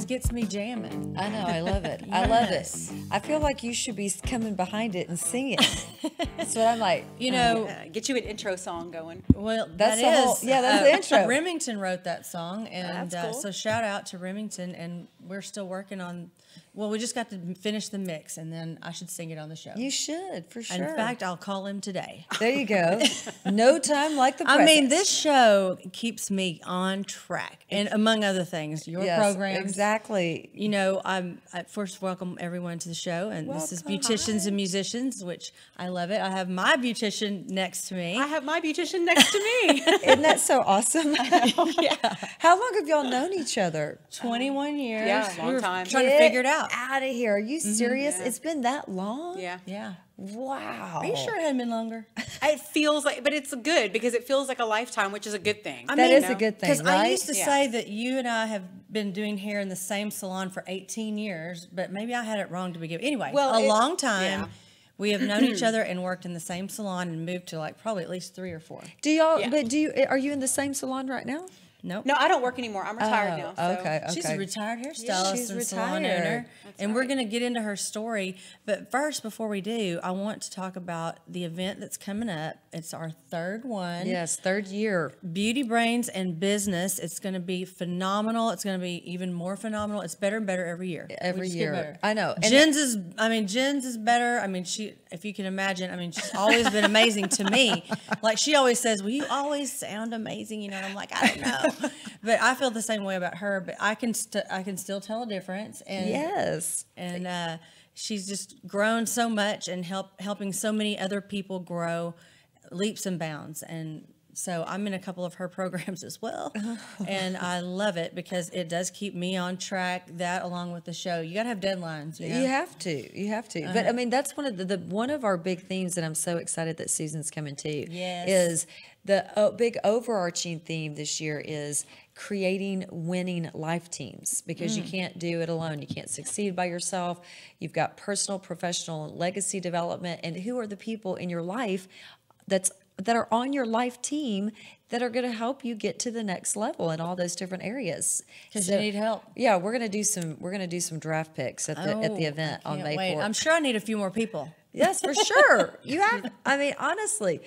gets me jamming. I know, I love it. Yes. I love it. I feel like you should be coming behind it and singing. That's what I'm like. You know, Get you an intro song going. well, That's that the whole- is, yeah, that's the intro. Remington wrote that song, and That's cool. so shout out to Remington, and we're still working on. Well, we just got to finish the mix, and then I should sing it on the show. You should, for sure. In fact, I'll call him today. There you go. No time like the present. I mean, this show keeps me on track, and among other things, your Yes, programs. exactly. You know, I first welcome everyone to the show, and this is Welcome. Beauticians and Musicians, which I love it. I have my beautician next to me. I have my beautician next to me. Isn't that so awesome? Yeah. How long have y'all known each other? 21 years. yeah, long we were time. trying to figure it out. Out of here. Are you serious? Yeah. It's been that long? Yeah. Yeah. Wow. Are you sure it hadn't been longer? It feels like, but it's good because it feels like a lifetime, which is a good thing. That is a good thing, Because right? I used to Yeah. say that you and I have been doing hair in the same salon for 18 years, but maybe I had it wrong to begin. Anyway, Well, a long time. yeah. We have known each other and worked in the same salon and moved to like probably at least 3 or 4. Do y'all, Yeah. but are you in the same salon right now? Nope. No, I don't work anymore. I'm retired now. So. Okay. She's a retired hairstylist she's and salon retired. owner. And we're going to get into her story. But first, before we do, I want to talk about the event that's coming up. It's our 3rd one. Yes, 3rd year. Beauty Brains and Business. It's going to be phenomenal. It's going to be even more phenomenal. It's better and better every year. Every We just get year. better. I know. And Jen's is better. I mean, if you can imagine, I mean, she's always been amazing to me. Like she always says, well, you always sound amazing, you know, and I'm like, I don't know. But I feel the same way about her, but I can still tell a difference. And Yes. and she's just grown so much and helping so many other people grow leaps and bounds. And so I'm in a couple of her programs as well, and I love it because it does keep me on track. That along with the show, you got to have deadlines. You know? You have to. You have to. But I mean, that's one of the one of our big themes that I'm so excited that Susan's coming to. Yes. Is the big overarching theme this year is creating winning life teams, because you can't do it alone. You can't succeed by yourself. You've got personal, professional, and legacy development. And who are the people in your life that are on your life team that are going to help you get to the next level in all those different areas? Because you need help. Yeah, we're gonna do some draft picks at the event on May 4th. I'm sure I need a few more people. Yes, for sure. You have. I mean, honestly,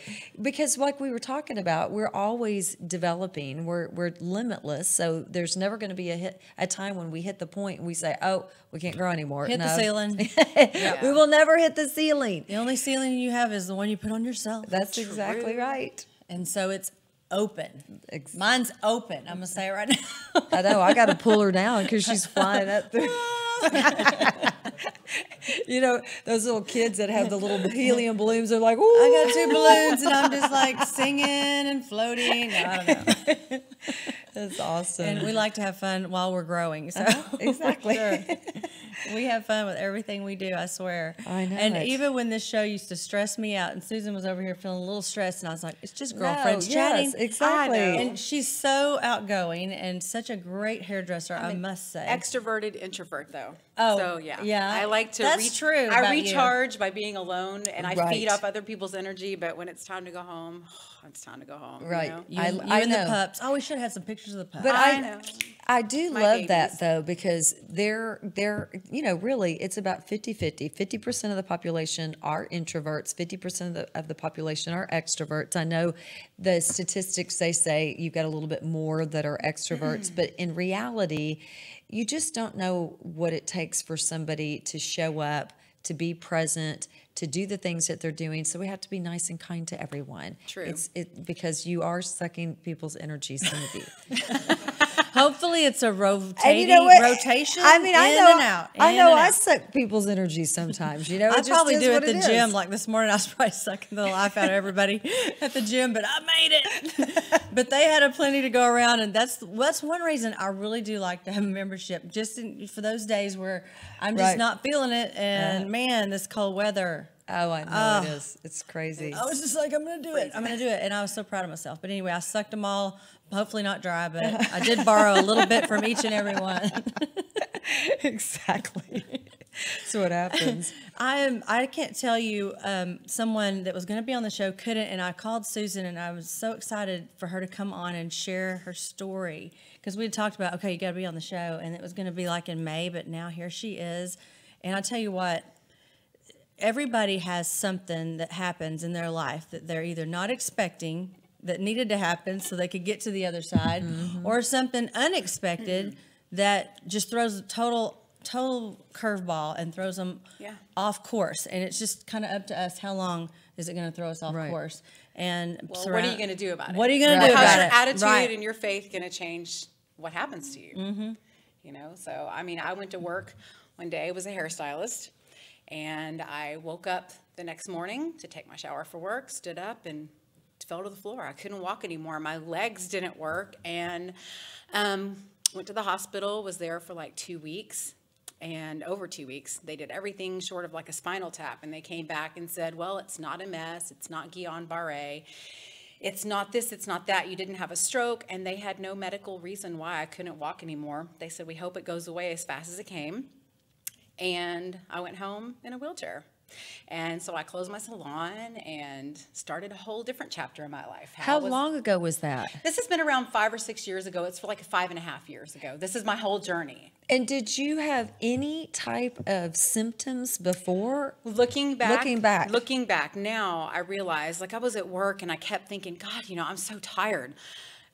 because like we were talking about, we're always developing. We're limitless. So there's never going to be a time when we hit the point and we say, "Oh, we can't grow anymore." Hit the ceiling. We will never hit the ceiling. The only ceiling you have is the one you put on yourself. That's exactly right. And so it's open. Ex- Mine's open. I'm going to say it right now. I know. I got to pull her down because she's flying up there. You know, those little kids that have the little helium balloons, they're like, ooh. I got 2 balloons and I'm just like singing and floating. No, I don't know. That's awesome. And we like to have fun while we're growing. So exactly. Sure. We have fun with everything we do, I swear. I know And it. even when this show used to stress me out, and Susan was over here feeling a little stressed, and I was like, it's just No, girlfriends yes, chatting. exactly. I know. And she's so outgoing and such a great hairdresser, I must say. Extroverted introvert, though. Oh, so yeah. yeah. I like to. That's true I about you. recharge by being alone, and I Right. feed off other people's energy. But when it's time to go home, it's time to go home. Right. You know? You, I and know. the pups. Oh, we should have had some pictures of the pups. But I know. I do My love that babies. though, because they're you know, really it's about 50-50. 50% of the population are introverts, 50% of the population are extroverts. I know the statistics, they say you've got a little bit more that are extroverts, but in reality, you just don't know what it takes for somebody to show up, to be present, to do the things that they're doing. So we have to be nice and kind to everyone. True. Because you are sucking people's energy, some of you. Hopefully it's a And rotation. you know what? Rotation. I mean, I in know, and out. I in know, and I out. suck people's energy sometimes. You know, I it just probably is do what at the it gym. is. Like this morning, I was probably sucking the life out of everybody at the gym, but I made it. But they had a plenty to go around, and that's one reason I really do like to have a membership, just for those days where I'm just Right. not feeling it. And man, this cold weather. Oh, I know it is. It's crazy. I was just like, I'm going to do it. I'm going to do it. And I was so proud of myself. But anyway, I sucked them all, hopefully not dry, but I did borrow a little bit from each and every one. Exactly. So what happens? I can't tell you, someone that was going to be on the show couldn't, and I called Susan, and I was so excited for her to come on and share her story, because we had talked about, okay, you got to be on the show, and it was going to be like in May, but now here she is. And I tell you what, everybody has something that happens in their life that they're either not expecting, that needed to happen so they could get to the other side, or something unexpected that just throws a total curveball and throws them off course. And it's just kind of up to us, how long is it going to throw us off course? And well, what are you going to do about it? What are you going to do about How's your it? attitude and your faith going to change what happens to you? You know, so I mean, I went to work one day, was a hairstylist, and I woke up the next morning to take my shower for work, stood up and fell to the floor. I couldn't walk anymore. My legs didn't work, and went to the hospital, was there for like 2 weeks. And over 2 weeks, they did everything short of like a spinal tap. And they came back and said, well, it's not MS. It's not Guillain-Barré. It's not this. It's not that. You didn't have a stroke. And they had no medical reason why I couldn't walk anymore. They said, we hope it goes away as fast as it came. And I went home in a wheelchair. And so I closed my salon and started a whole different chapter in my life. How long ago was that? This has been around 5 or 6 years ago. It's for like 5.5 years ago. This is my whole journey. And did you have any type of symptoms before? Looking back now, I realized, like, I was at work and I kept thinking, God, you know, I'm so tired.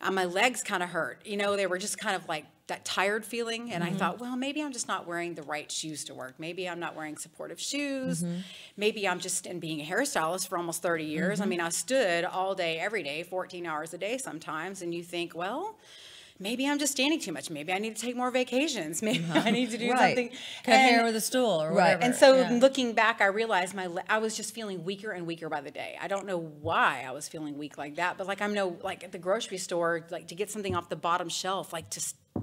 My legs kind of hurt. You know, they were just kind of like that tired feeling. And I thought, well, maybe I'm just not wearing the right shoes to work. Maybe I'm not wearing supportive shoes. Maybe I'm just, and being a hairstylist for almost 30 years. I mean, I stood all day, every day, 14 hours a day sometimes. And you think, well, maybe I'm just standing too much. Maybe I need to take more vacations. Maybe I need to do something. Cut hair with a stool or whatever. And so looking back, I realized I was just feeling weaker and weaker by the day. I don't know why I was feeling weak like that, but like like at the grocery store, like to get something off the bottom shelf, like to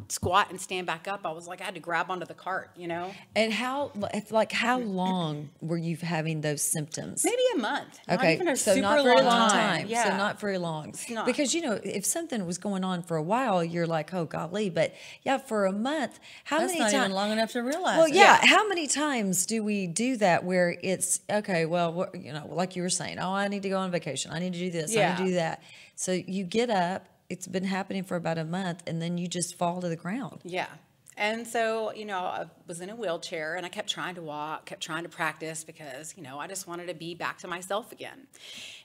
squat and stand back up, I was like, I had to grab onto the cart, you know? And how long were you having those symptoms? Maybe a month. Okay, Not even a so super not very long time. Yeah. So not very long. It's not. Because, you know, if something was going on for a while, you're like, oh, golly. But, yeah, for a month, That's not even long enough to realize. Well, it. yeah. How many times do we do that where it's, okay, well, you know, like you were saying, oh, I need to go on vacation. I need to do this. I need to do that. So you get up. It's been happening for about a month, and then you just fall to the ground. Yeah. And so, you know, I was in a wheelchair, and I kept trying to walk, kept trying to practice because, you know, I just wanted to be back to myself again.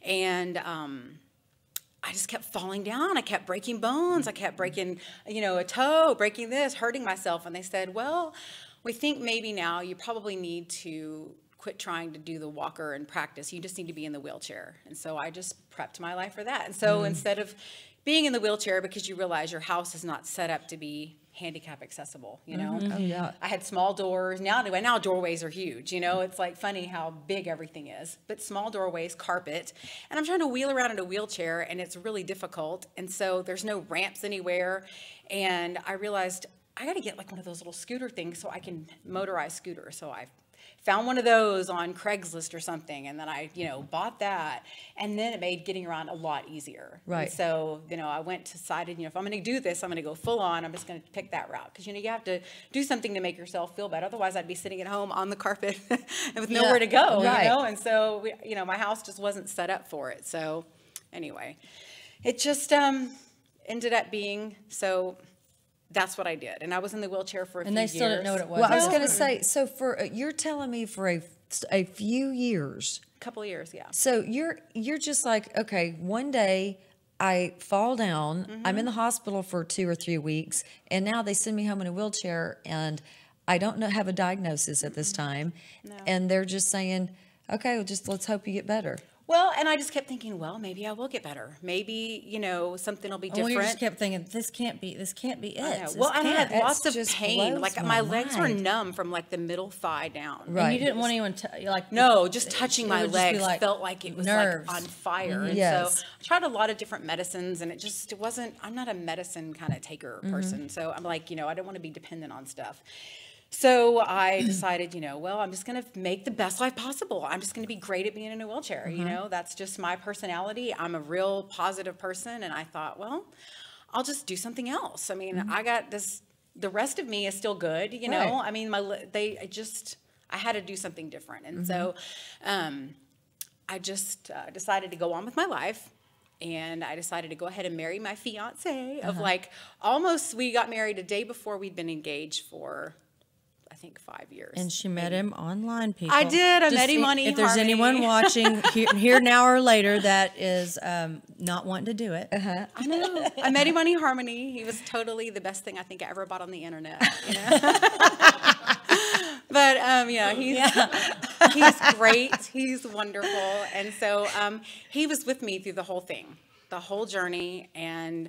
And I just kept falling down. I kept breaking bones. I kept breaking, you know, a toe, breaking this, hurting myself. And they said, well, we think maybe now you probably need to quit trying to do the walker and practice. You just need to be in the wheelchair. And so I just prepped my life for that. And so instead of being in the wheelchair, because you realize your house is not set up to be handicap accessible, you know? Oh, yeah. I had small doors. Now doorways are huge, you know? It's like funny how big everything is. But small doorways, carpet. And I'm trying to wheel around in a wheelchair, and it's really difficult. And so there's no ramps anywhere. And I realized I got to get like one of those little scooter things so I can motorize scooter. So I found one of those on Craigslist or something, and then I, you know, bought that, and then it made getting around a lot easier. Right. And so, you know, I decided, you know, if I'm going to do this, I'm going to go full on. I'm just going to pick that route because, you know, you have to do something to make yourself feel better. Otherwise, I'd be sitting at home on the carpet with nowhere to go, right. you know. And so, you know, my house just wasn't set up for it. So, anyway, it just ended up being so. That's what I did. And I was in the wheelchair for a few years. And they still didn't know what it was. Well, I was going to say, so you're telling me for a few years. A couple of years, yeah. So you're just like, okay, one day I fall down, I'm in the hospital for 2 or 3 weeks, and now they send me home in a wheelchair, and I don't have a diagnosis at this time. No. And they're just saying, okay, well, just let's hope you get better. Well, and I just kept thinking, well, maybe I will get better. Maybe, you know, something will be different. Well, you just kept thinking, this can't be it. I know. Well, and I had lots of just pain. blows Like my my legs were mind. numb from like the middle thigh down. Right. And you didn't want anyone to, like, No, just touching it my would just be legs like felt like it was nerves. like on fire. And Yes. so I tried a lot of different medicines, and it wasn't, I'm not a medicine kind of taker person. So I'm like, you know, I don't want to be dependent on stuff. So I decided, you know, well, I'm just going to make the best life possible. I'm just going to be great at being in a wheelchair. You know, that's just my personality. I'm a real positive person. And I thought, well, I'll just do something else. I mean, I got this, the rest of me is still good, you know, Right. I mean, I had to do something different. And so I just decided to go on with my life. And I decided to go ahead and marry my fiance of like almost, we got married a day before we'd been engaged for, I think, 5 years. And she met him online, people. I did. I Just met him on If there's anyone watching here now or later that is not wanting to do it. I know. I met him on eHarmony. He was totally the best thing I think I ever bought on the internet. You know? But yeah, he's great. He's wonderful. And so he was with me through the whole thing, the whole journey. And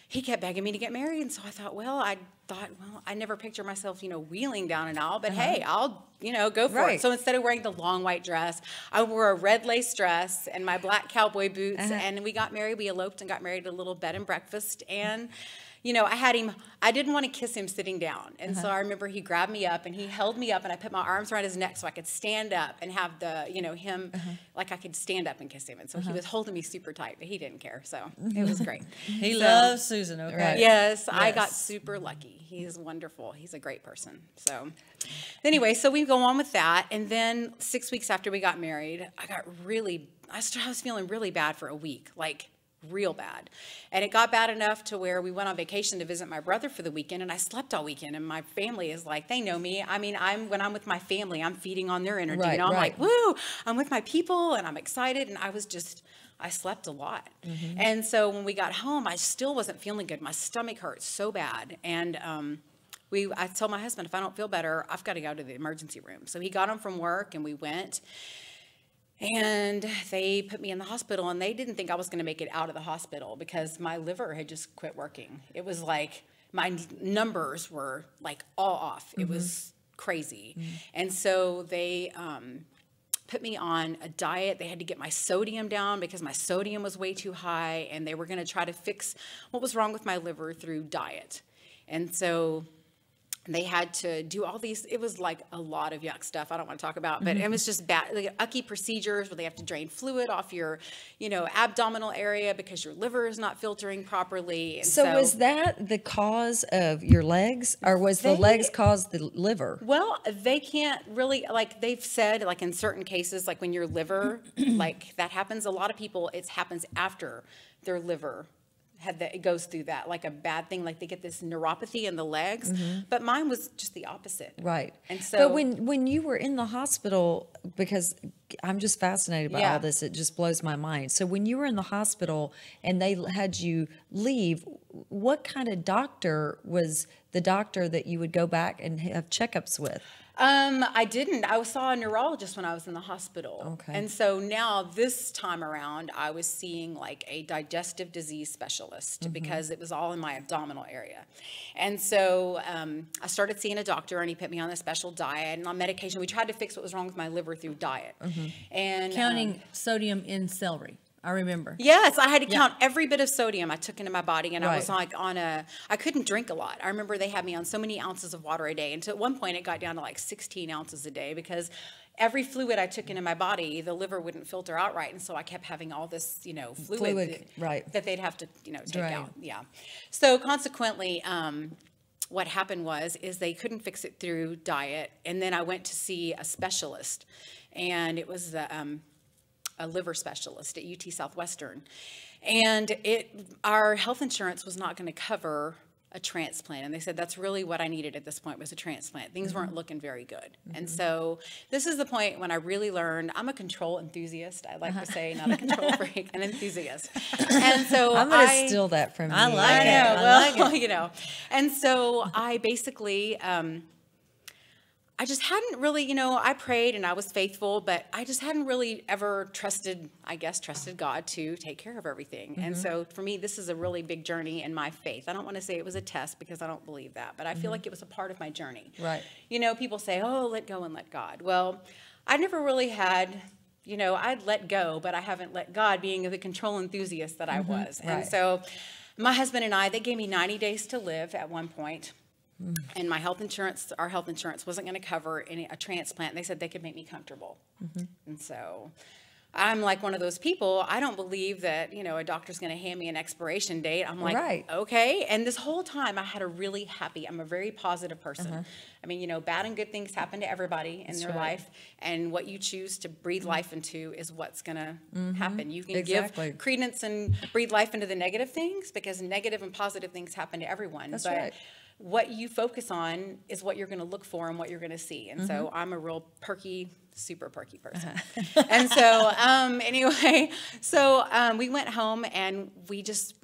he kept begging me to get married. And so I thought, well, I never pictured myself, wheeling down an aisle, but hey, I'll, go for it. So instead of wearing the long white dress, I wore a red lace dress and my black cowboy boots. And we got married. We eloped and got married at a little bed and breakfast. And I had him, I didn't want to kiss him sitting down. And so I remember he grabbed me up and he held me up and I put my arms around his neck so I could stand up and have the, him, like I could stand up and kiss him. And so he was holding me super tight, but he didn't care. So it was great. He loves Susan, okay? Right. Yes, I got super lucky. He's wonderful. He's a great person. So anyway, so we go on with that. And then 6 weeks after we got married, I was feeling really bad for a week, like real bad. And it got bad enough to where we went on vacation to visit my brother for the weekend, and I slept all weekend. And my family is like, they know me. I mean, when I'm with my family, I'm feeding on their energy. Right, I'm like, woo, I'm with my people and I'm excited. And I slept a lot. And so when we got home, I still wasn't feeling good. My stomach hurt so bad. And I told my husband, if I don't feel better, I've got to go to the emergency room. So he got home from work and we went. And they put me in the hospital, and they didn't think I was going to make it out of the hospital because my liver had just quit working. It was like my numbers were like all off. It was crazy. And so they put me on a diet. They had to get my sodium down because my sodium was way too high, and they were going to try to fix what was wrong with my liver through diet. And so they had to do all these, it was like a lot of yuck stuff I don't want to talk about, but it was just bad, like ucky procedures where they have to drain fluid off your, abdominal area because your liver is not filtering properly. And so was that the cause of your legs, or was the legs cause the liver? Well, they can't really, like they've said, like in certain cases, like when your liver, like that happens, a lot of people, it happens after their liver it goes through that, like a bad thing, like they get this neuropathy in the legs, but mine was just the opposite. Right. And so, but when you were in the hospital, because I'm just fascinated by all this, it just blows my mind. So when you were in the hospital and they had you leave, what kind of doctor was the doctor that you would go back and have checkups with? I didn't. I saw a neurologist when I was in the hospital. Okay. And so now this time around, I was seeing like a digestive disease specialist because it was all in my abdominal area. And so I started seeing a doctor, and he put me on a special diet and on medication. We tried to fix what was wrong with my liver through diet. And Counting sodium in celery. I remember. Yes, I had to count every bit of sodium I took into my body, and I was Right. like I couldn't drink a lot. I remember they had me on so many ounces of water a day, and so at one point it got down to like 16 ounces a day because every fluid I took into my body, the liver wouldn't filter out right, and so I kept having all this, fluid that they'd have to, take Drain. out. Yeah. So consequently, what happened is they couldn't fix it through diet, and then I went to see a specialist, and it was a liver specialist at UT Southwestern. And our health insurance was not going to cover a transplant. And they said that's really what I needed at this point was a transplant. Things weren't looking very good. And so this is the point when I really learned I'm a control enthusiast. I like to say not a control freak, an enthusiast. And so I'm going to steal that from you. I like I it. know. I Well, like And so I basically, I just hadn't really, I prayed and I was faithful, but I just hadn't really ever trusted God to take care of everything. And so for me, this is a really big journey in my faith. I don't want to say it was a test because I don't believe that, but I feel like it was a part of my journey. Right. People say, oh, let go and let God. Well, I never really had, I'd let go, but I haven't let God, being the control enthusiast that I was. And Right. so my husband and they gave me 90 days to live at one point. And our health insurance wasn't going to cover a transplant. They said they could make me comfortable. And so I'm like one of those people, I don't believe that, a doctor's going to hand me an expiration date. I'm like, Right. okay. And this whole time I had a really happy, I'm a very positive person. I mean, bad and good things happen to everybody in their life. And what you choose to breathe life into is what's going to happen. You can give credence and breathe life into the negative things, because negative and positive things happen to everyone. That's but right. what you focus on is what you're going to look for and what you're going to see. And so I'm a real super perky person. And so anyway, so we went home and we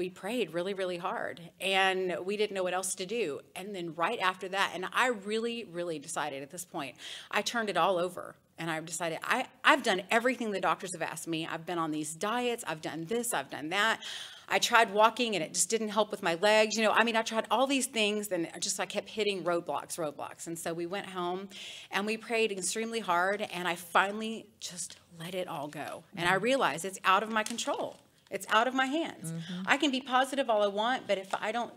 prayed really, really hard, and we didn't know what else to do. And then right after that, and I really, really decided at this point, I turned it all over. And I've decided I've done everything the doctors have asked me. I've been on these diets. I've done this. I've done that. I tried walking and it just didn't help with my legs. I tried all these things, and I kept hitting roadblocks. And so we went home and we prayed extremely hard, and I finally just let it all go. And I realized it's out of my control. It's out of my hands. I can be positive all I want, but if I don't,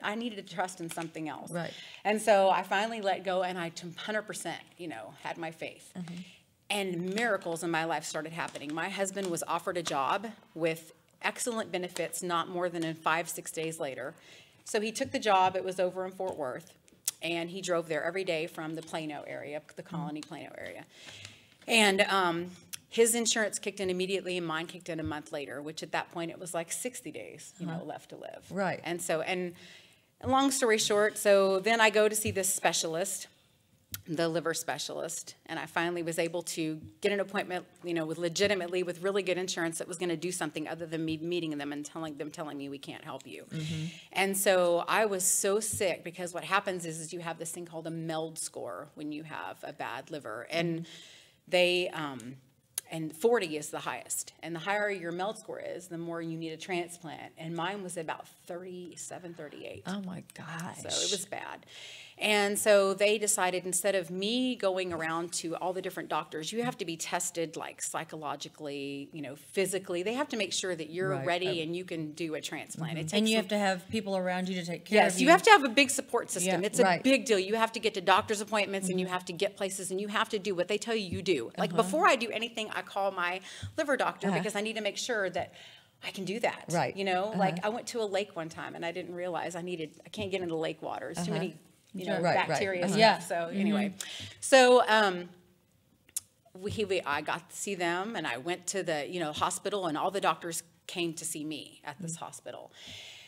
I needed to trust in something else. Right. And so I finally let go, and I 100%, had my faith. And miracles in my life started happening. My husband was offered a job with excellent benefits not more than in 5-6 days later. So he took the job. It was over in Fort Worth, and he drove there every day from the Plano area, the Colony Plano area. And his insurance kicked in immediately, and mine kicked in a month later, which at that point it was like 60 days, left to live. Right. And so, and long story short, so then I go to see this specialist, the liver specialist, and I finally was able to get an appointment, with really good insurance that was going to do something other than me meeting them and telling me we can't help you. And so I was so sick, because what happens is you have this thing called a MELD score when you have a bad liver, and they and 40 is the highest, and the higher your MELD score is, the more you need a transplant. And mine was about 37, 38. Oh my gosh. So it was bad. And so they decided, instead of me going around to all the different doctors, you have to be tested like psychologically, physically. They have to make sure that you're ready and you can do a transplant. It takes And you have to have people around you to take care of Yes, you. you have to have a big support system. Yeah. It's a big deal. You have to get to doctor's appointments, and you have to get places, and you have to do what they tell you do. Like before I do anything, I call my liver doctor, because I need to make sure that I can do that. Right. Like I went to a lake one time, and I didn't realize I can't get into lake water. It's too many bacteria and stuff. Yeah. So anyway, so I got to see them, and I went to the hospital, and all the doctors came to see me at this hospital.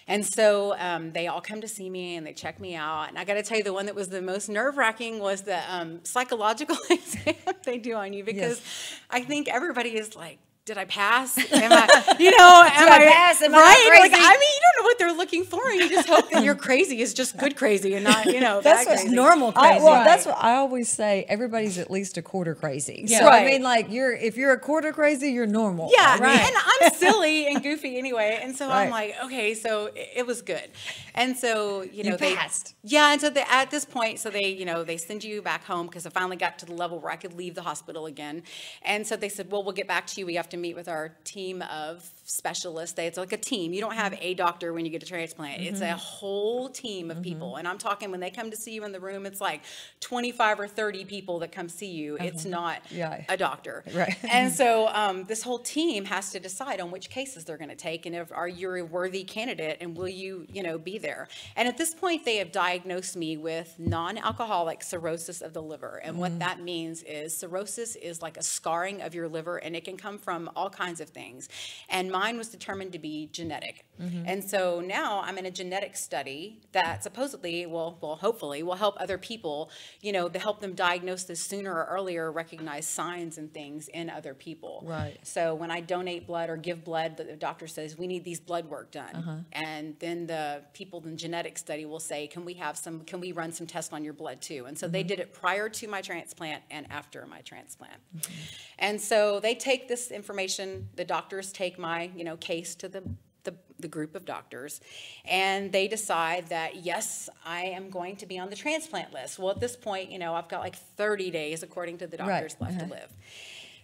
And so they all come to see me, and they check me out. And I got to tell you, the one that was the most nerve-wracking was the psychological exam they do on you, because I think everybody is like, did I pass? Am I, did I pass? Am I crazy? Like, I mean, you don't know what they're looking for, and you just hope that your crazy is just good crazy and not, that's bad what's crazy. normal crazy. That's what I always say. Everybody's at least a quarter crazy. Yeah. So Right. I mean, like if you're a quarter crazy, you're normal. Yeah, Right. and I'm silly and goofy anyway, and so I'm Right. like, okay, so it was good, and so they passed. Yeah, and so at this point, so they send you back home, because I finally got to the level where I could leave the hospital again, and so they said, well, we'll get back to you. We have to meet with our team of specialists. It's like a team. You don't have a doctor when you get a transplant. It's a whole team of people, and I'm talking, when they come to see you in the room, it's like 25 or 30 people that come see you. It's not a doctor. Right. And so this whole team has to decide on which cases they're going to take, and are you a worthy candidate, and will you, be there. And at this point, they have diagnosed me with non-alcoholic cirrhosis of the liver. And what that means is cirrhosis is like a scarring of your liver, and it can come from all kinds of things. And mine was determined to be genetic. And so now I'm in a genetic study that supposedly hopefully will help other people, to help them diagnose this sooner or earlier, recognize signs and things in other people. Right. So when I donate blood or give blood, the doctor says, we need these blood work done. And then the people in the genetic study will say, can we run some tests on your blood too? And so they did it prior to my transplant and after my transplant. And so they take this information, the doctors take my, case to the group of doctors, and they decide that, yes, I am going to be on the transplant list. Well, at this point, I've got like 30 days, according to the doctors, left to live.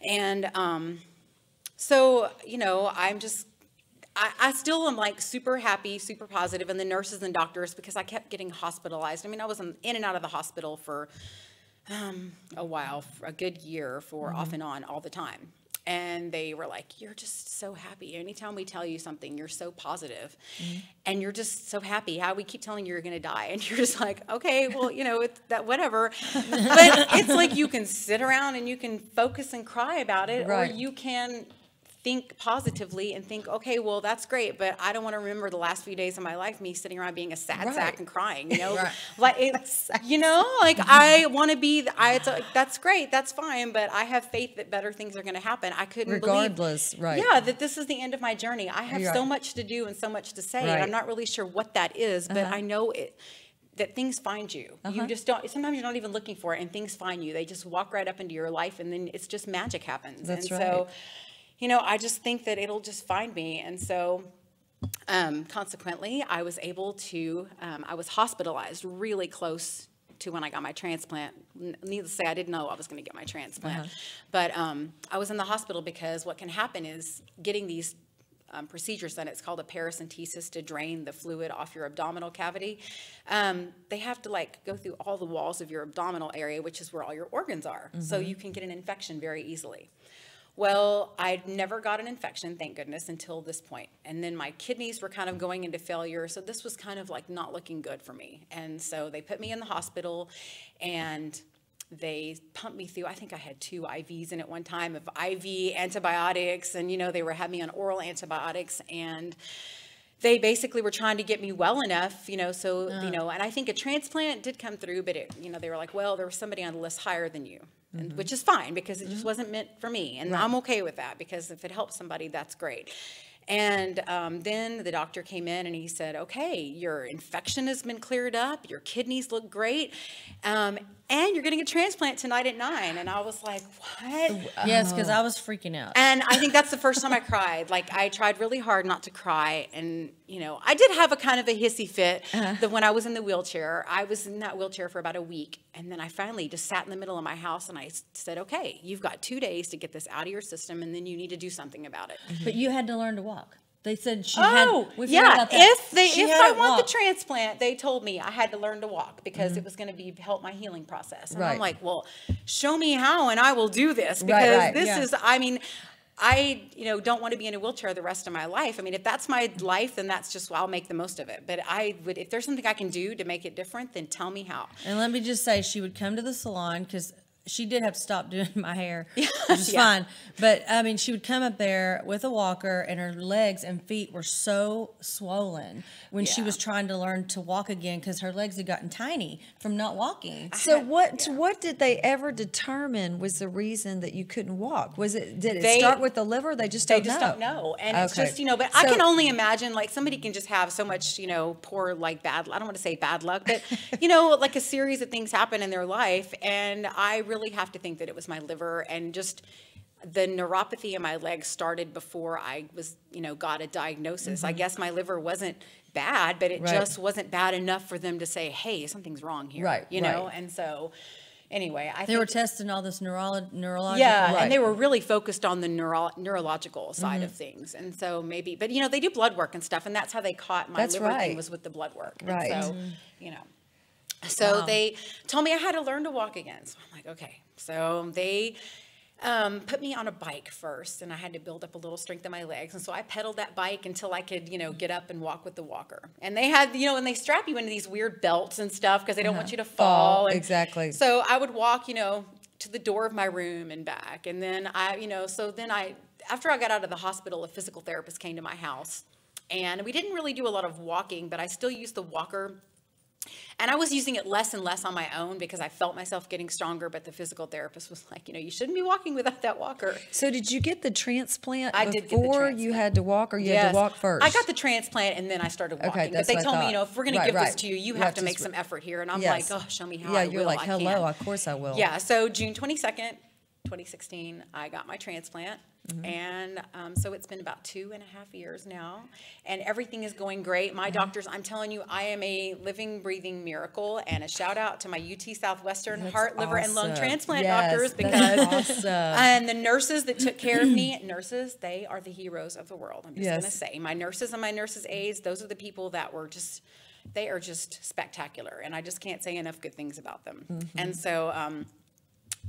And so, I'm just, I still am like super happy, super positive, and the nurses and doctors, because I kept getting hospitalized. I mean, I was in and out of the hospital for a while, for a good year, for off and on all the time. And they were like, you're just so happy. Anytime we tell you something, you're so positive, and you're just so happy. How we keep telling you you're going to die. And you're just like, okay, well, it's that whatever. But it's like you can sit around and you can focus and cry about it, or you can think positively and think, okay, well, that's great, but I don't want to remember the last few days of my life, me sitting around being a sad sack and crying, like it's, like I want to be, that's great, that's fine, but I have faith that better things are going to happen. I couldn't believe, that this is the end of my journey. I have so much to do and so much to say, and I'm not really sure what that is, but I know that things find you. You just don't, sometimes you're not even looking for it, and things find you. They just walk right up into your life, and then it's just magic happens. That's and so, I just think that it'll just find me. And so, consequently, I was able to, I was hospitalized really close to when I got my transplant. Needless to say, I didn't know I was going to get my transplant. But I was in the hospital because what can happen is getting these procedures done. It's called a paracentesis, to drain the fluid off your abdominal cavity. They have to go through all the walls of your abdominal area, which is where all your organs are. So you can get an infection very easily. Well, I'd never got an infection, thank goodness, until this point. And then my kidneys were kind of going into failure, so this was kind of not looking good for me. And so they put me in the hospital, and they pumped me through, I think I had 2 IVs in at one time of IV antibiotics, and, they were having me on oral antibiotics, and they basically were trying to get me well enough, and I think a transplant did come through, but they were like, well, there was somebody on the list higher than you. And, which is fine, because it just wasn't meant for me. And I'm okay with that, because if it helps somebody, that's great. And then the doctor came in and he said, okay, your infection has been cleared up. Your kidneys look great. And you're getting a transplant tonight at 9. And I was like, what? Yes, because I was freaking out. And I think that's the first time I cried. I tried really hard not to cry. And, I did have a kind of a hissy fit that when I was in the wheelchair. I was in that wheelchair for about a week. And then I finally just sat in the middle of my house and I said, okay, you've got 2 days to get this out of your system, and then you need to do something about it. But you had to learn to walk. They said she had. Yeah. If I want the transplant, they told me I had to learn to walk, because it was going to help my healing process. And I'm like, well, show me how, and I will do this, because this is. I mean, I don't want to be in a wheelchair the rest of my life. I mean, if that's my life, then that's just, I'll make the most of it. But if there's something I can do to make it different, then tell me how. And let me just say, she would come to the salon, because she did have to stop doing my hair, which is fine. But, I mean, she would come up there with a walker, and her legs and feet were so swollen when she was trying to learn to walk again, because her legs had gotten tiny from not walking. So what did they ever determine was the reason that you couldn't walk? Did it start with the liver? They just don't know. And it's just, but I can only imagine, somebody can just have so much, poor, bad, I don't want to say bad luck, but, a series of things happen in their life. And I really have to think that it was my liver, and just the neuropathy in my legs started before I was, got a diagnosis. I guess my liver wasn't bad, but it just wasn't bad enough for them to say, hey, something's wrong here, And so anyway, they were testing all this neurological. Yeah, and they were really focused on the neurological side of things. And so maybe, but they do blood work and stuff, and that's how they caught my liver thing, was with the blood work. Right. And so, So they told me I had to learn to walk again. So I'm like, okay. So they put me on a bike first, and I had to build up a little strength in my legs. And so I pedaled that bike until I could, get up and walk with the walker. And they had, and they strap you into these weird belts and stuff, because they don't want you to fall. And exactly. So I would walk, to the door of my room and back. And then after I got out of the hospital, a physical therapist came to my house. And we didn't really do a lot of walking, but I still used the walker. And I was using it less and less on my own, because I felt myself getting stronger, but the physical therapist was like, you shouldn't be walking without that walker. So did you get the transplant I did get the transplant. You had to walk, or you had to walk first? I got the transplant, and then I started walking. Okay, but they told me, if we're going to give this to you, you have to make some effort here. And I'm like, oh, show me how I will. You're like, hello, of course I will. Yeah, so June 22nd, 2016, I got my transplant. And so it's been about 2.5 years now, and everything is going great. My doctors, I'm telling you, I am a living, breathing miracle. And a shout out to my UT Southwestern heart, liver, and lung transplant doctors, because and the nurses that took care of me, they are the heroes of the world. I'm just going to say, my nurses and my nurses' aides, those are the people that were they are just spectacular, and I just can't say enough good things about them. And so,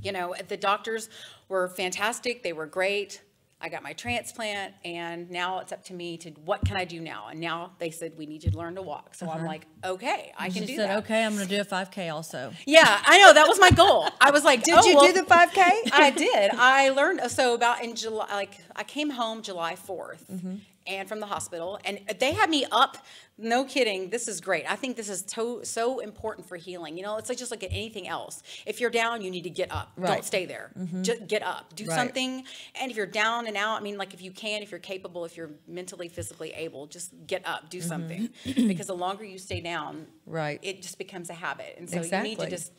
the doctors were fantastic. They were great. I got my transplant, and now it's up to me to, what can I do now? And now they said, we need you to learn to walk. So I'm like, okay, I can do that. Okay, I'm going to do a 5K also. Yeah, I know. That was my goal. I was like, Did you do the 5K? I did. I learned, so about in July, like I came home July 4th and from the hospital, and they had me up. No kidding. This is great. I think this is so important for healing. You know, it's like just like anything else. If you're down, you need to get up. Right. Don't stay there. Just get up. Do something. And if you're down and out, I mean, like if you can, if you're capable, if you're mentally, physically able, just get up. Do something. Because the longer you stay down, Right. it just becomes a habit. And so you Exactly. need to just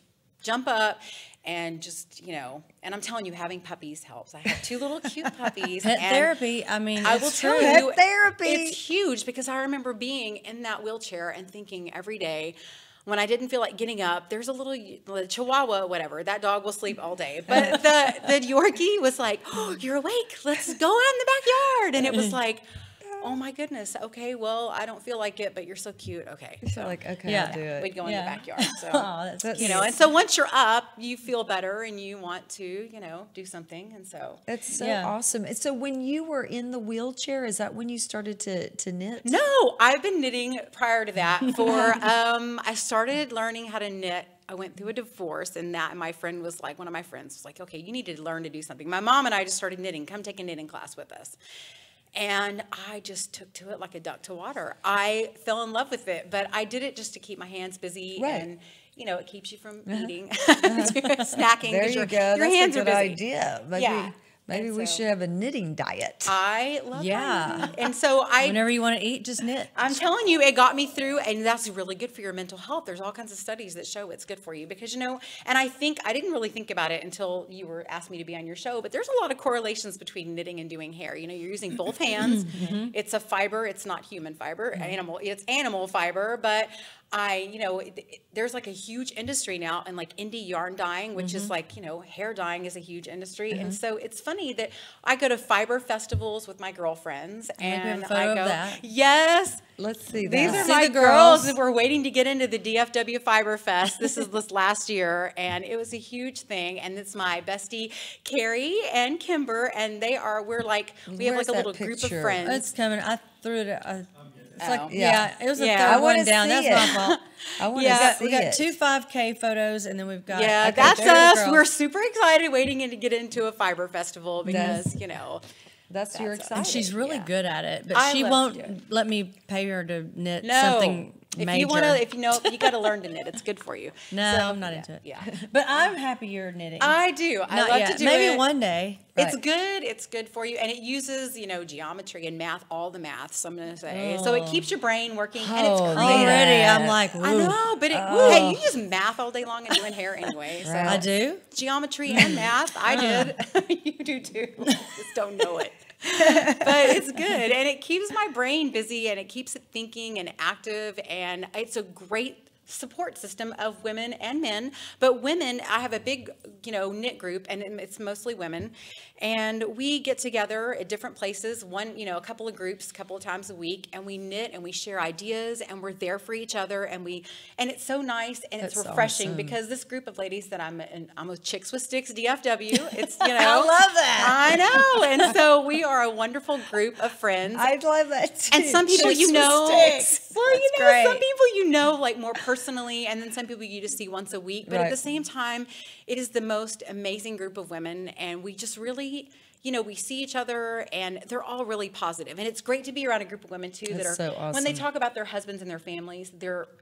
jump up and just, you know, and I'm telling you, having puppies helps. I have 2 little cute puppies. Pet and therapy, I mean, I will it's tell true. you, Pet therapy. it's huge, because I remember being in that wheelchair and thinking every day, when I didn't feel like getting up, there's a little Chihuahua, whatever. That dog will sleep all day. But the Yorkie was like, oh, you're awake. Let's go out in the backyard. And it was like, oh my goodness. Okay, well, I don't feel like it, but you're so cute. Okay. So like, okay, Yeah. I'll do it. We'd go in the backyard. So, Oh, that's you cute. know, and so once you're up, you feel better and you want to, you know, do something. And so. That's so Yeah. awesome. And so when you were in the wheelchair, is that when you started to knit? No, I've been knitting prior to that for, I started learning how to knit. I went through a divorce, and my friend was like, one of my friends was like, okay, you need to learn to do something. My mom and I just started knitting. Come take a knitting class with us. And I just took to it like a duck to water. I fell in love with it, but I did it just to keep my hands busy. Right. And, you know, it keeps you from eating, snacking. There 'cause you your go. That's hands a are good busy. idea. Maybe, Yeah. maybe And we so- should have a knitting diet. I love Yeah. knitting. And so Whenever you want to eat, just knit. I'm telling you, it got me through, and that's really good for your mental health. There's all kinds of studies that show it's good for you, because, you know, and I didn't really think about it until you were asked me to be on your show, but there's a lot of correlations between knitting and doing hair. You know, you're using both hands. It's a fiber. It's not human fiber, it's animal fiber, but you know, there's like a huge industry now, and like indie yarn dyeing, which is like, you know, hair dyeing is a huge industry. And so it's funny that I go to fiber festivals with my girlfriends, we have a and photo I of go, that. yes, Let's see these that. are See my the girls girls. that were waiting to get into the DFW Fiber Fest. This is this last year, and it was a huge thing. And it's my bestie, Carrie and Kimber, and we're like, we have Where's like a that little group of picture? friends. It's coming. I threw it. It's Oh. like, Yeah. it was the Yeah. third I wanna one down. see That's it. my fault. I want Yeah. to see We got it. 2 5K photos, and then we've got. Yeah, okay, that's there's the us. girls. We're super excited waiting to get into a fiber festival because, That's- you know, That's your that's- excited. And she's really Yeah. good at it, but I she love won't to do it. let me pay her to knit no. something If major. you want to, if you know, you got to learn to knit. It's good for you. No, So, I'm not into it. Yeah. But I'm happy you're knitting. I do. I Not love yet. to do Maybe it. one day. It's Right. good. It's good for you, and it uses, you know, geometry and math, all the maths. I'm gonna say, so it keeps your brain working, and it's Oh, creative. Already, Yeah. I'm like, I woo. know, but hey, you use math all day long and doing hair anyway. So I do. geometry and math. I did. You do too. Just don't know it. But it's good, and it keeps my brain busy, and it keeps it thinking and active, and it's a great support system of women and men. But women, I have a big, you know, knit group, and it's mostly women, and we get together at different places, a couple of groups, a couple of times a week, and we knit and we share ideas, and we're there for each other, and it's so nice, and it's That's refreshing awesome. because this group of ladies that I'm with Chicks with Sticks DFW. It's, you know, I love that. I know, and so we are a wonderful group of friends. I love that too. And some people Chicks you with know, sticks. well, you That's know, great. some people you know like more personally, and then some people you just see once a week. But Right. at the same time, it is the most amazing group of women, and we just really, you know, we see each other, and they're all really positive. And it's great to be around a group of women too that are, That's so when they awesome. talk about their husbands and their families,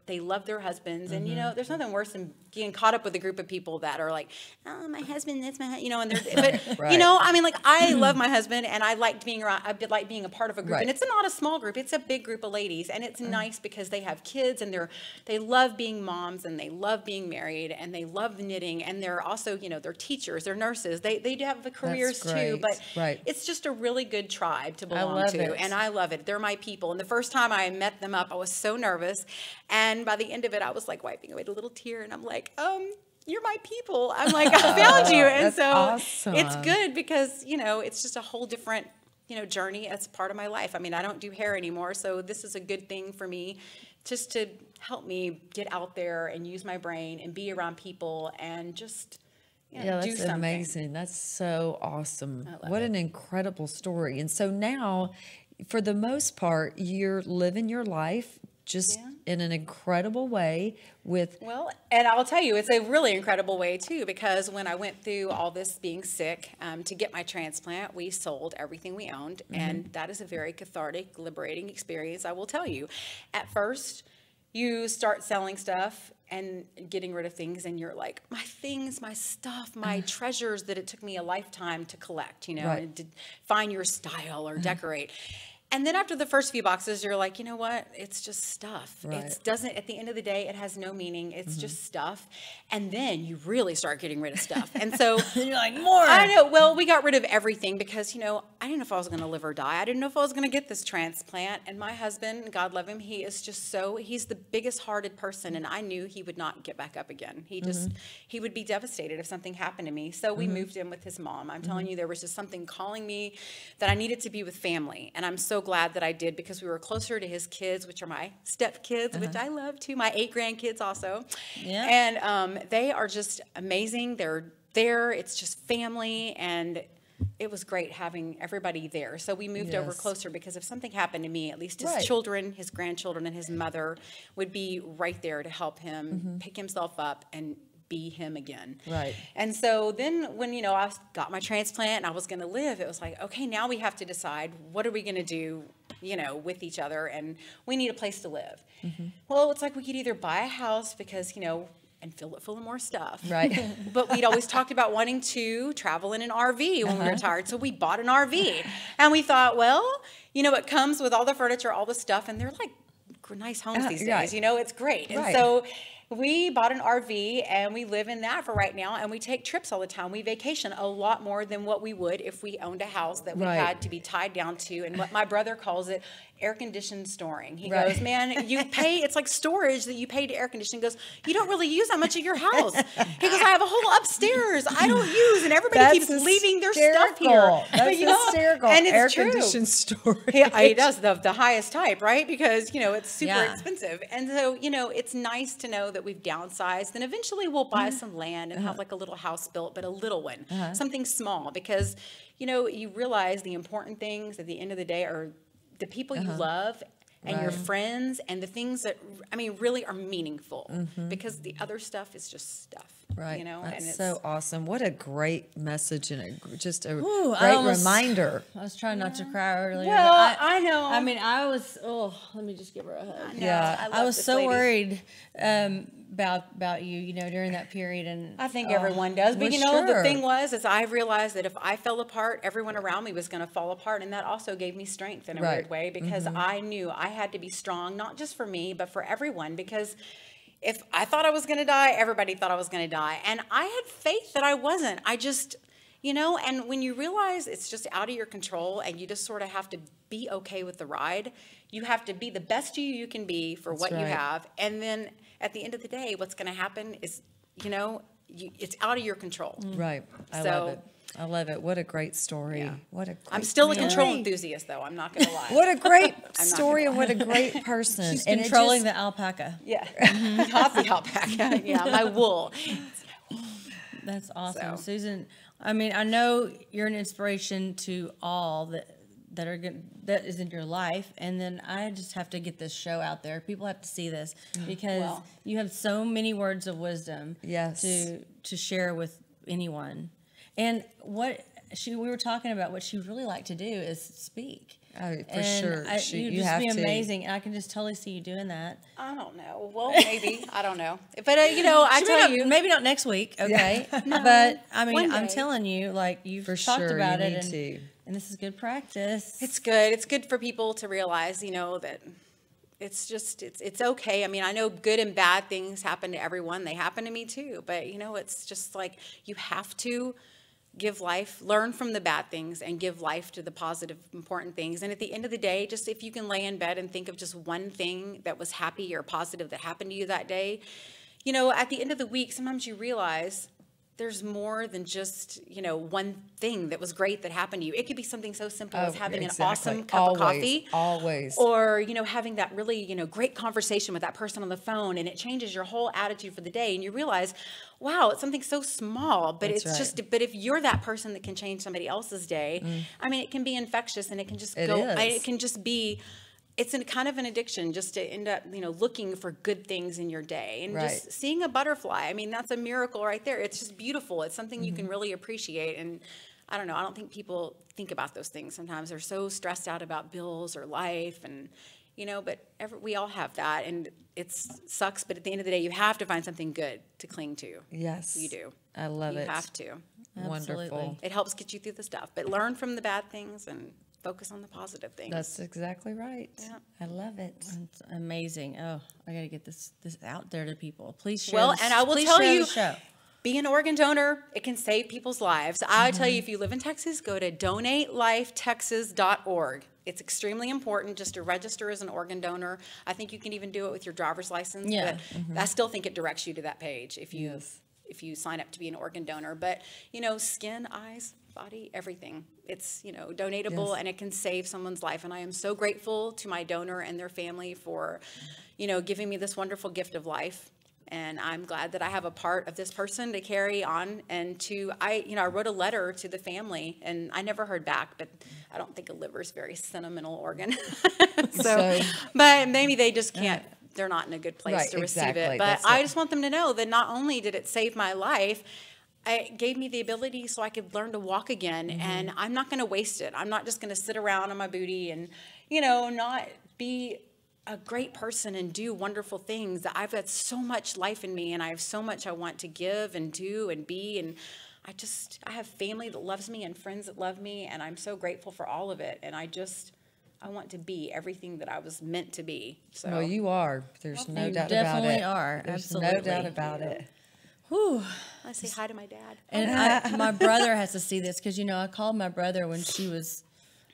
they love their husbands, and you know, Mm-hmm. there's nothing worse than getting caught up with a group of people that are like, oh, my husband, that's my, you know, and they're, but Right. you know, I mean, like I love my husband, and I liked being around. I like being a part of a group, Right. and it's not a small group; it's a big group of ladies, and it's nice because they have kids, and they love being moms, and they love being married, and they love knitting, and they're also, you know, they're teachers, they're nurses, they do have the careers too, great. but Right. it's just a really good tribe to belong love to, it. and I love it. They're my people, and the first time I met them up, I was so nervous, and by the end of it, I was like wiping away a little tear, and I'm like, you're my people. I'm like, I found you. And That's so awesome. it's good because, you know, it's just a whole different, you know, journey as part of my life. I mean, I don't do hair anymore, so this is a good thing for me just to help me get out there and use my brain and be around people and just, Yeah, do that's something. amazing. That's so awesome. love What an incredible story. And so now, for the most part, you're living your life just in an incredible way with. Well, and I'll tell you, it's a really incredible way too, because when I went through all this being sick, to get my transplant, we sold everything we owned. And that is a very cathartic, liberating experience, I will tell you. At first, you start selling stuff and getting rid of things, and you're like, my things, my stuff, my treasures that it took me a lifetime to collect, and to find your style or decorate. And then after the first few boxes, you're like, you know what? It's just stuff. Right. It doesn't, at the end of the day, it has no meaning. It's just stuff. And then you really start getting rid of stuff. And so You're like, more. I know. Well, we got rid of everything because, I didn't know if I was going to live or die. I didn't know if I was going to get this transplant. And my husband, God love him, he is just he's the biggest hearted person. And I knew he would not get back up again. He would be devastated if something happened to me. So we moved in with his mom. I'm telling you, there was just something calling me that I needed to be with family. And I'm so glad that I did, because we were closer to his kids, which are my stepkids, which I love too, my 8 grandkids also. Yeah. And they are just amazing. They're there. It's just family. And it was great having everybody there. So we moved over closer, because if something happened to me, at least his children, his grandchildren, and his mother would be right there to help him pick himself up and be him again. Right. And so then when, I got my transplant and I was going to live, it was like, okay, now we have to decide, what are we going to do, with each other, and we need a place to live. Well, it's like we could either buy a house because, and fill it full of more stuff. Right. But we'd always talked about wanting to travel in an RV when we retired. So we bought an RV, and we thought, well, it comes with all the furniture, all the stuff, and they're like nice homes these days, it's great. And so we bought an RV, and we live in that for right now, and we take trips all the time. We vacation a lot more than what we would if we owned a house that we had to be tied down to, and what my brother calls it, air-conditioned storing. He goes, man, you pay, it's like storage that you pay to air condition. He goes, you don't really use that much of your house. He goes, I have a whole upstairs I don't use, and everybody keeps leaving their stuff here. That's hysterical. And it's air-conditioned storage. He does the highest type, right? Because, it's super expensive. And so, it's nice to know that we've downsized, and eventually we'll buy some land and have like a little house built, but a little one, something small, because, you realize the important things at the end of the day are the people you love and your friends, and the things that, really are meaningful, because the other stuff is just stuff. Right. And That's it's so awesome. What a great message, and just a Ooh, great reminder. I was trying not to cry earlier. Well, but I know. I was, let me just give her a hug. Yeah. I was this so lady. worried about you, during that period. And I think everyone does. But well, the sure. thing is I realized that if I fell apart, everyone around me was going to fall apart. And that also gave me strength in a weird way, because I knew I had to be strong, not just for me, but for everyone. Because if I thought I was going to die, everybody thought I was going to die. And I had faith that I wasn't. I just, and when you realize it's just out of your control, and you just sort of have to be okay with the ride, you have to be the best you can be for what you have. And then at the end of the day, what's going to happen is, it's out of your control. Right. I love it. I love it. What a great story. Yeah. What a great I'm still a control enthusiast, though. I'm not going to lie. What a great story, and what a great person. she's and controlling the alpaca. Yeah. Not the alpaca. Yeah, my wool. That's awesome. So. Susan, I know you're an inspiration to all that are good, that is in your life, and then I just have to get this show out there. People have to see this, because you have so many words of wisdom to share with anyone. And we were talking about what she would really like to do is speak. Oh, for sure. You'd you just have be to. amazing, and I can just totally see you doing that. I don't know. Well, maybe. I don't know. But, I tell you. Maybe not next week, okay? But, one I'm day. telling you, like, you've For talked sure, about you it. need to. And this is good practice. It's good. It's good for people to realize, that it's just, it's okay. I know good and bad things happen to everyone. They happen to me too. But, it's just like you have to give life, learn from the bad things, and give life to the positive, important things. And at the end of the day, just if you can lay in bed and think of just one thing that was happy or positive that happened to you that day, at the end of the week, sometimes you realize there's more than just, one thing that was great that happened to you. It could be something so simple as having an awesome cup of coffee. Always. Or, having that really, great conversation with that person on the phone, and it changes your whole attitude for the day. And you realize, wow, it's something so small, but but if you're that person that can change somebody else's day, I mean, it can be infectious, and it can just it can just be, it's kind of an addiction just to end up, looking for good things in your day, and just seeing a butterfly. I mean, that's a miracle right there. It's just beautiful. It's something you can really appreciate. And I don't know, I don't think people think about those things. Sometimes they're so stressed out about bills or life, and, but we all have that, and it sucks. But at the end of the day, you have to find something good to cling to. Yes. You do. I love it. You have to. Wonderful. Absolutely. It helps get you through the stuff, but learn from the bad things and focus on the positive things. That's exactly right. Yeah. I love it. It's amazing. Oh, I got to get this out there to people. Please share. Well, this, and I will please tell share you, the show. be an organ donor. It can save people's lives. I tell you, if you live in Texas, go to donatelifetexas.org. It's extremely important just to register as an organ donor. I think you can even do it with your driver's license. Yeah. But I still think it directs you to that page if you sign up to be an organ donor. But, skin, eyes, body, everything. It's, donatable, and it can save someone's life. And I am so grateful to my donor and their family for, giving me this wonderful gift of life. And I'm glad that I have a part of this person to carry on. And I wrote a letter to the family, and I never heard back, but I don't think a liver is a very sentimental organ. But maybe they just can't, they're not in a good place to receive it. But I just want them to know that not only did it save my life, it gave me the ability so I could learn to walk again. And I'm not going to waste it. I'm not just going to sit around on my booty and, not be a great person and do wonderful things. I've got so much life in me, and I have so much I want to give and do and be. And I have family that loves me and friends that love me, and I'm so grateful for all of it. And I want to be everything that I was meant to be. So. Well, you are. There's no doubt about it. You definitely are. There's Absolutely. no doubt about it. Whew. I say hi to my dad. And my brother has to see this because, I called my brother when she was,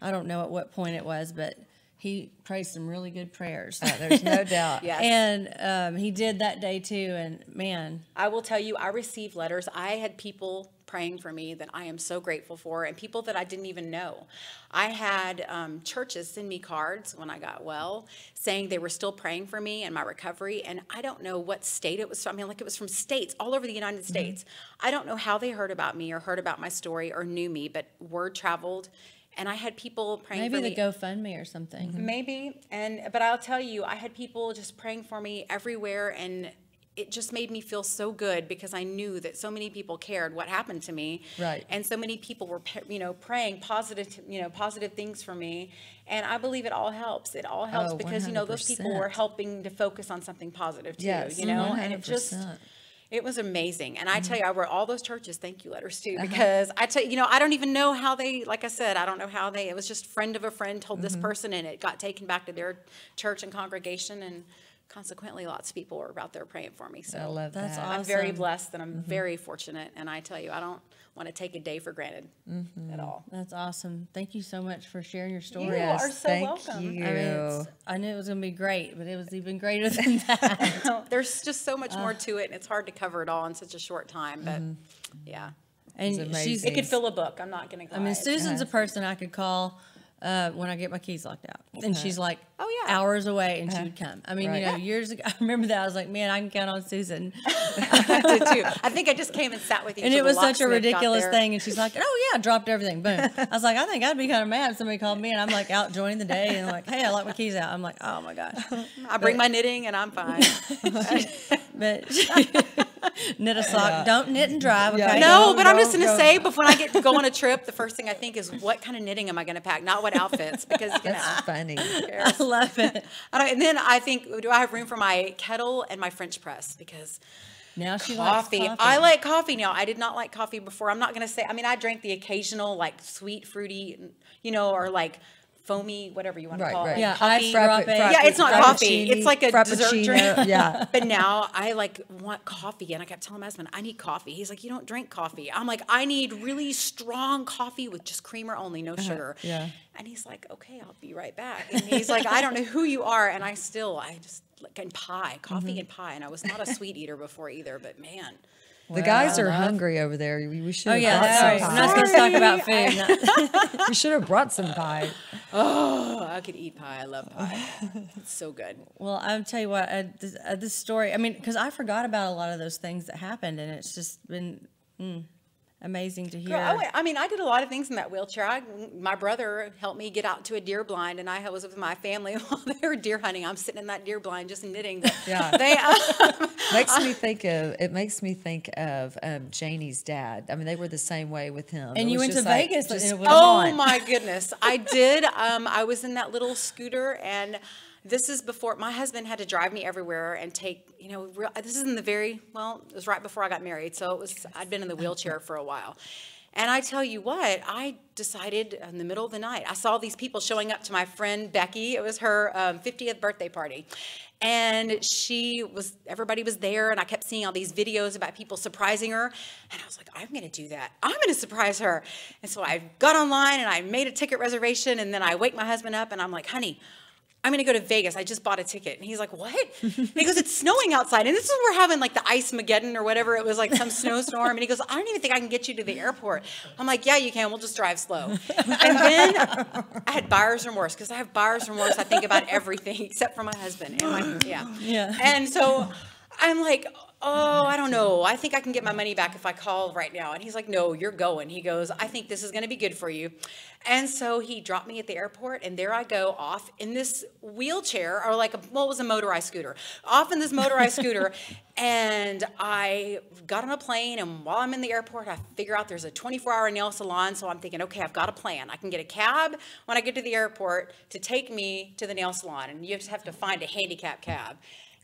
I don't know at what point it was, but he prayed some really good prayers. There's no doubt. Yes. And he did that day too. And man, I will tell you, I received letters. I had people praying for me that I am so grateful for, and people that I didn't even know. I had churches send me cards when I got well saying they were still praying for me and my recovery. And I don't know what state it was from. I mean, like, it was from states all over the United States. I don't know how they heard about me or heard about my story or knew me, but word traveled. And I had people praying for me. maybe the GoFundMe or something. Maybe. But I'll tell you, I had people just praying for me everywhere, and it just made me feel so good because I knew that so many people cared what happened to me. Right. And so many people were, praying positive things for me. And I believe it all helps. It all helps because, those people were helping to focus on something positive too, Yes, and it 100%. It was amazing. And I tell you, I wrote all those churches thank you letters too, because I tell you, I don't even know how they, like I said, I don't know how it was just friend of a friend told this person, and it got taken back to their church and congregation. And consequently, lots of people were out there praying for me. So I love that. That's awesome. I'm very blessed, and I'm very fortunate. And I tell you, I don't want to take a day for granted at all. That's awesome. Thank you so much for sharing your story. You Yes, are so thank welcome. you. I mean, I knew it was going to be great, but it was even greater than that. There's just so much more to it, and it's hard to cover it all in such a short time. But yeah, And amazing. she's, it could fill a book. I'm not going to. I mean, Susan's a person I could call when I get my keys locked out. And she's like, Oh, yeah. hours away, and she would come. I mean, Right. years ago, I remember that. I was like, man, I can count on Susan. I did too. I think I just came and sat with you. And till it was the such a locksmith got ridiculous there. thing. And she's like, oh, yeah, I dropped everything. Boom. I was like, I think I'd be kind of mad if somebody called me and I'm like out joining the day and like, hey, I locked my keys out. I'm like, oh, my gosh. I bring my knitting and I'm fine. But knit a sock. Don't knit and drive, okay? No, Don't- but I'm just don't going to go- say, before I get to go on a trip, the first thing I think is, what kind of knitting am I going to pack? Not what outfits, because That's funny. I love it. And then I think, do I have room for my kettle and my French press? Because Now she coffee. likes coffee. I like coffee now. I did not like coffee before. I'm not going to say, I mean, I drank the occasional like sweet, fruity, or like foamy, whatever you want to Right, call right. it. Yeah, coffee. iced frappe. Yeah, it's not coffee. It's like a dessert Frappuccino, drink. yeah. But now I like want coffee, and I kept telling my husband, I need coffee. He's like, you don't drink coffee. I'm like, I need really strong coffee with just creamer only, no sugar. yeah. And he's like, okay, I'll be right back. And he's like, I don't know who you are. And I just like, and pie, coffee and pie. And I was not a sweet eater before either, but man, The guys are hungry over there. We should Oh have yeah, brought sorry. some I'm pie. not supposed to talk about food. We should have brought some pie. Oh, I could eat pie. I love pie. It's so good. Well, I'll tell you what, this story, I mean, because I forgot about a lot of those things that happened, and it's just been amazing to hear. Girl, I mean, I did a lot of things in that wheelchair. My brother helped me get out to a deer blind, and I was with my family while they were deer hunting. I'm sitting in that deer blind just knitting. Yeah. They, It makes me think of Janie's dad. I mean, they were the same way with him. And It you was went to just like, Vegas. just and it was come Oh on. my goodness, I did. I was in that little scooter, and this is before my husband had to drive me everywhere and take, this is in the it was right before I got married, so I'd been in the wheelchair for a while. And I tell you what, I decided in the middle of the night, I saw these people showing up to my friend Becky. It was her 50th birthday party. And everybody was there, and I kept seeing all these videos about people surprising her. And I was like, I'm going to do that. I'm going to surprise her. And so I got online, and I made a ticket reservation, and then I wake my husband up, and I'm like, honey, I'm going to go to Vegas. I just bought a ticket. And he's like, what? And he goes, it's snowing outside. And this is when we're having like the Ice-Mageddon or whatever. It was like some snowstorm. And he goes, I don't even think I can get you to the airport. I'm like, yeah, you can. We'll just drive slow. And then I had buyer's remorse, because I have buyer's remorse. I think about everything except for my husband. And Yeah. And so I'm like, oh, I don't know. I think I can get my money back if I call right now. And he's like, no, you're going. He goes, I think this is going to be good for you. And so he dropped me at the airport, and there I go off in this wheelchair, or it was a motorized scooter, off in this motorized scooter. And I got on a plane, and while I'm in the airport, I figure out there's a 24-hour nail salon. So I'm thinking, okay, I've got a plan. I can get a cab when I get to the airport to take me to the nail salon. And you just have to find a handicap cab.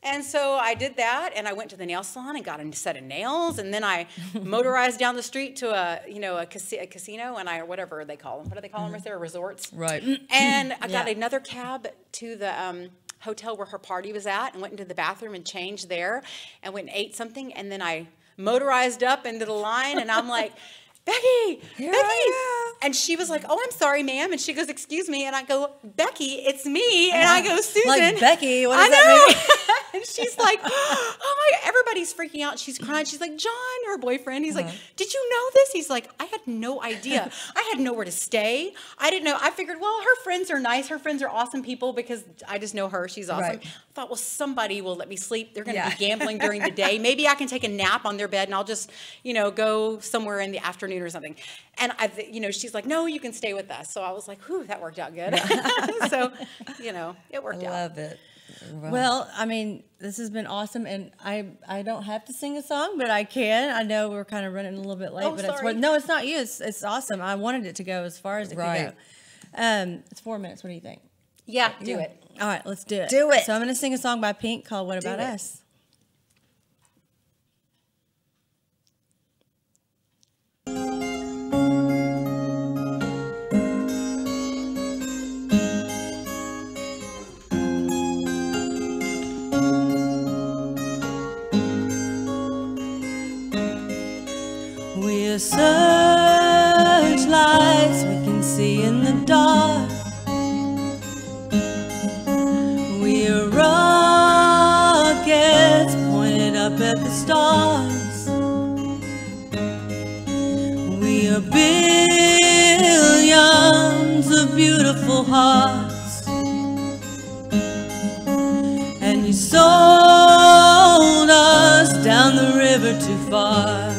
And so I did that, and I went to the nail salon and got a set of nails, and then I motorized down the street to a casino, and whatever they call them. What do they call them right there? Resorts. Right. And I got another cab to the hotel where her party was at, and went into the bathroom and changed there, and went and ate something, and then I motorized up into the line, and I'm like, Becky, Here Becky. I am. And she was like, oh, I'm sorry, ma'am. And she goes, excuse me. And I go, Becky, it's me. And I go, Susan. Like, Becky, what I does that know. mean? And she's like, oh my, everybody's freaking out. She's crying. She's like, John, her boyfriend. He's like, did you know this? He's like, I had no idea. I had nowhere to stay. I didn't know. I figured, well, her friends are nice. Her friends are awesome people, because I just know her. She's awesome. Right. I thought, well, somebody will let me sleep. They're going to be gambling during the day. Maybe I can take a nap on their bed, and I'll just, go somewhere in the afternoon or something. And she's like, no, you can stay with us. So I was like, whew, that worked out good. So, it worked out. Love it. Well, I mean, this has been awesome, and I don't have to sing a song, but I can. I know we're kind of running a little bit late, but sorry. no, it's not you. It's awesome. I wanted it to go as far as it could go. It's 4 minutes. What do you think? Yeah, do it. All right, let's do it. Do it. So I'm going to sing a song by Pink called "What About Us." We're searchlights we can see in the dark. We're rockets pointed up at the stars. We are billions of beautiful hearts. And you sold us down the river too far.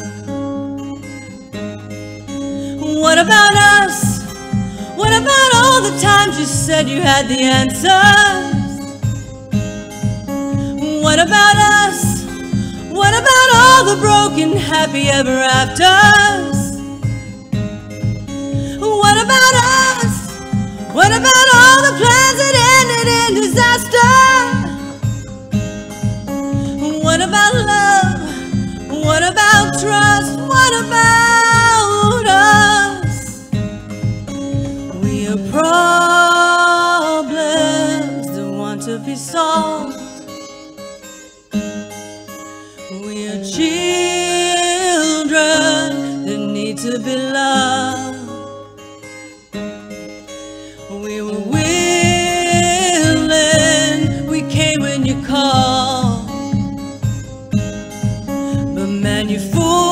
What about us? What about all the times you said you had the answers? What about us? What about all the broken happy ever afters? What about us? What about all the plans that ended in disaster? What about love? What about trust? What about us? We are problems that want to be solved. We are children that need to be loved. We were willing, we came when you called, but man, you fooled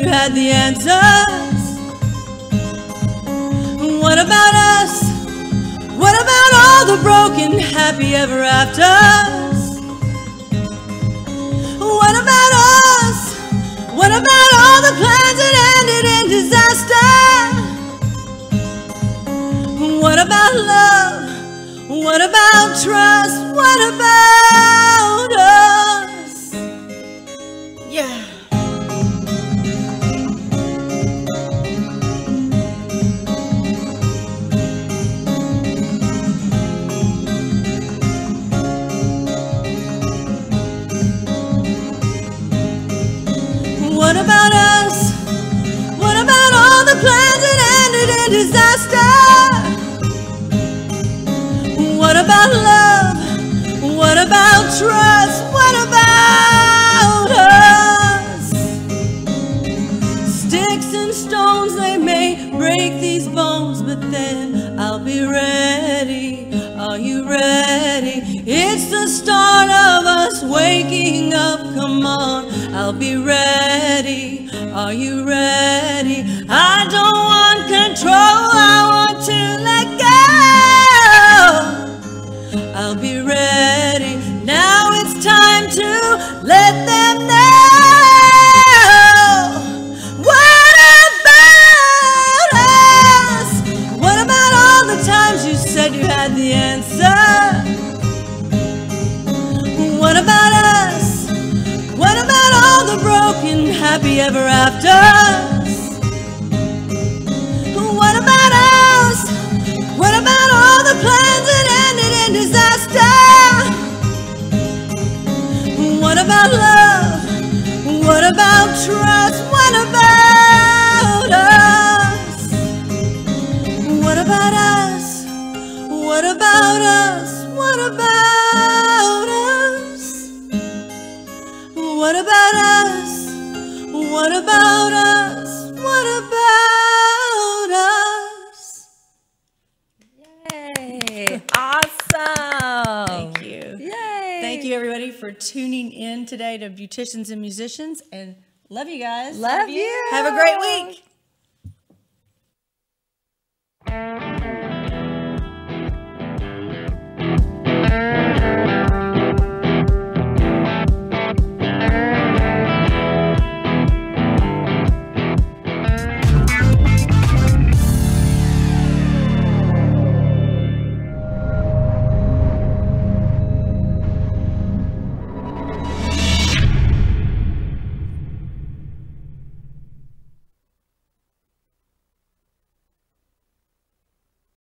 you had the answers. What about us? What about all the broken happy ever afters? What about us? What about all the plans that ended in disaster? What about love? What about trust? What about us? Yeah. What about us? What about all the plans that ended in disaster? What about love? What about trust? What about us? Sticks and stones, they may break these bones, but then I'll be ready. Are you ready? It's the start of us waking up. Come on, I'll be ready. Are you ready? I don't want control, I want to let go. I'll be ready. Now it's time to let them know. What about us? What about all the times you said you had the answer? What about us? What about all the broken happy ever afters? What about us? What about all the plans that ended in disaster? What about love? What about trust? What about us? What about us? What about us? What about us? What about us? What about us? What about us? Yay! Awesome! Thank you. Yay! Thank you, everybody, for tuning in today to Beauticians and Musicians. And love you guys. Love you. Have a great week.